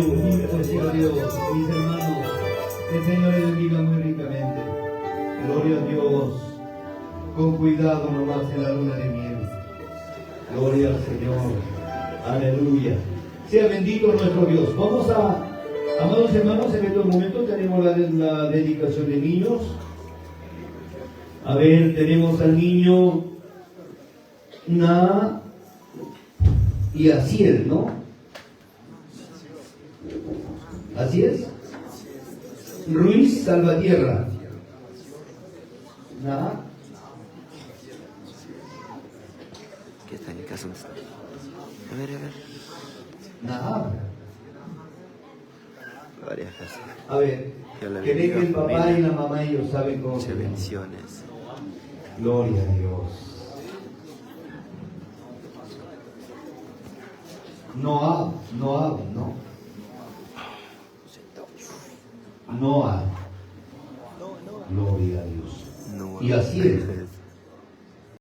Aleluya, bendito Dios, mis hermanos, el Señor les bendiga muy ricamente. Gloria a Dios, con cuidado nomás en la luna de miel. Gloria al Señor, aleluya. Sea bendito nuestro Dios. Vamos a, amados hermanos, en estos momentos tenemos la dedicación de niños. A ver, tenemos al niño Na y Asiel, ¿no? Así es. Ruiz Salvatierra. Na. ¿Qué está en el caso? A ver. Nahab. Varias veces. A ver, que ve que el papá y la mamá ellos saben cómo se llama. Bendiciones. Gloria a Dios. Noab, ¿no? Noah. Gloria a Dios. No, Y así es.